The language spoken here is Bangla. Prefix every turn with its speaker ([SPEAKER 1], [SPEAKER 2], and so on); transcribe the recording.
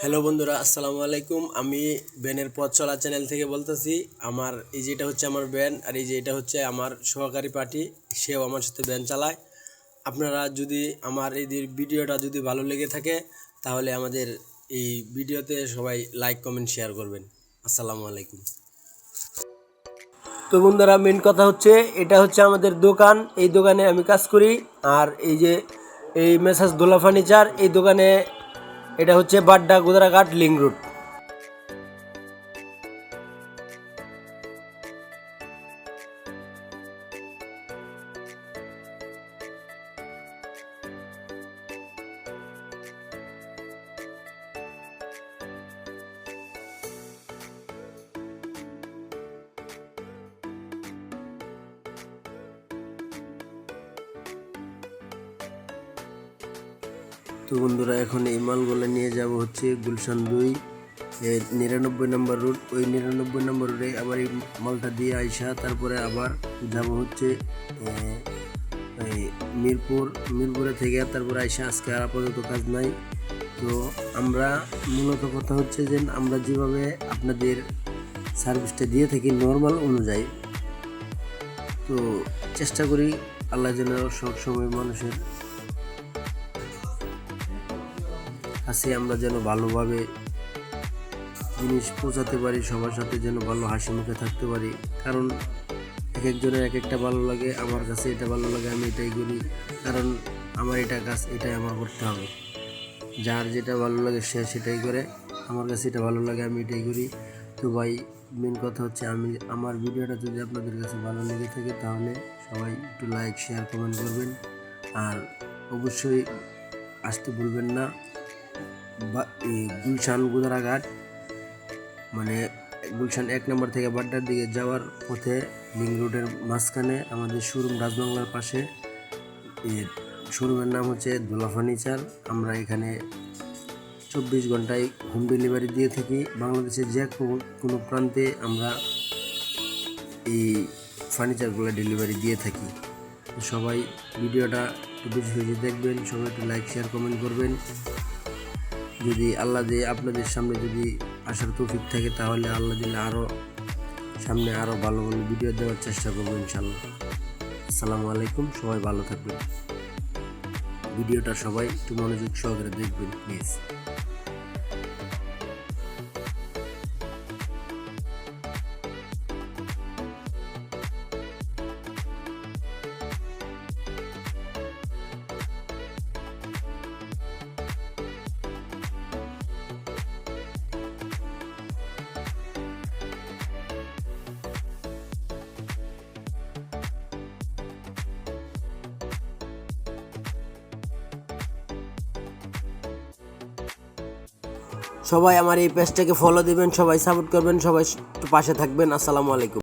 [SPEAKER 1] হ্যালো বন্ধুরা, আসসালামু আলাইকুম। আমি ব্যানের পথ চলা চ্যানেল থেকে বলতেছি। আমার এই যে এটা হচ্ছে আমার ব্যান, আর এই যে এটা হচ্ছে আমার সহকারী পার্টি, সেও আমার সাথে ব্যান চালায়। আপনারা যদি আমার এই ভিডিওটা যদি ভালো লেগে থাকে, তাহলে আমাদের এই ভিডিওতে সবাই লাইক কমেন্ট শেয়ার করবেন। আসসালামু আলাইকুম। তো বন্ধুরা, মেন কথা হচ্ছে এটা হচ্ছে আমাদের দোকান। এই দোকানে আমি কাজ করি। আর এই যে এই মেসাজ দোলা ফার্নিচার, এই দোকানে এটা হচ্ছে বাড্ডা গোদারাঘাট লিঙ্ক রোড। তো বন্ধুরা, এখন এই মালগুলো নিয়ে যাব হচ্ছে গুলশান 2 এর 99 নম্বর রুট। ওই 99 নম্বর রুটে আবার এই মালটা দিয়ে আইসা তারপরে আবার যাব হচ্ছে এই মিরপুরে থেকে তারপরে আইসা। আজকে আর আপাতত কাজ নাই। তো আমরা মূলত কথা হচ্ছে যে আমরা যেভাবে আপনাদের সার্ভিসটা দিয়ে থাকি নর্মাল অনুযায়ী, তো চেষ্টা করি আল্লাহ যেন সবসময় মানুষের কাছে আমরা যেন ভালোভাবে জিনিস পৌঁছাতে পারি, সবার সাথে যেন ভালো হাসি মুখে থাকতে পারি। কারণ এক একজনের এক একটা ভালো লাগে। আমার কাছে এটা ভালো লাগে, আমি এটাই করি। কারণ আমার এটা কাজ, এটাই আমার করতে হবে। যার যেটা ভালো লাগে সে সেটাই করে। আমার কাছে এটা ভালো লাগে, আমি এটাই করি। তো ভাই, মেন কথা হচ্ছে আমার ভিডিওটা যদি আপনাদের কাছে ভালো লেগে থাকে, তাহলে সবাই একটু লাইক শেয়ার কমেন্ট করবেন। আর অবশ্যই আসতে ভুলবেন না এই গুলশান গোদারাঘাট, মানে গুলশান 1 নম্বর থেকে বাড্ডার দিকে যাওয়ার পথে লিঙ্ক রোডের মাঝখানে আমাদের শোরুম, রাজবাংলার পাশে। এর শোরুমের নাম হচ্ছে দোলা ফার্নিচার। আমরা এখানে 24 ঘন্টায় হোম ডেলিভারি দিয়ে থাকি। বাংলাদেশের যে কোনো প্রান্তে আমরা এই ফার্নিচারগুলো ডেলিভারি দিয়ে থাকি। সবাই ভিডিওটা একটু বেশি বেশি দেখবেন, সবাই একটু লাইক শেয়ার কমেন্ট করবেন। যদি আল্লাহ দিয়ে আপনাদের সামনে যদি আসার তৌফিক থাকে, তাহলে আল্লাহ দিলে সামনে আরও ভালো ভালো ভিডিও দেওয়ার চেষ্টা করবো ইনশাল্লাহ। আসসালামু আলাইকুম, সবাই ভালো থাকবেন। ভিডিওটা সবাই একটু মনোযোগ সহকারে দেখবেন প্লিজ। সবাই আমার এই পেজটাকে ফলো দিবেন, সবাই সাপোর্ট করবেন, সবাই একটু পাশে থাকবেন। আসসালামু আলাইকুম।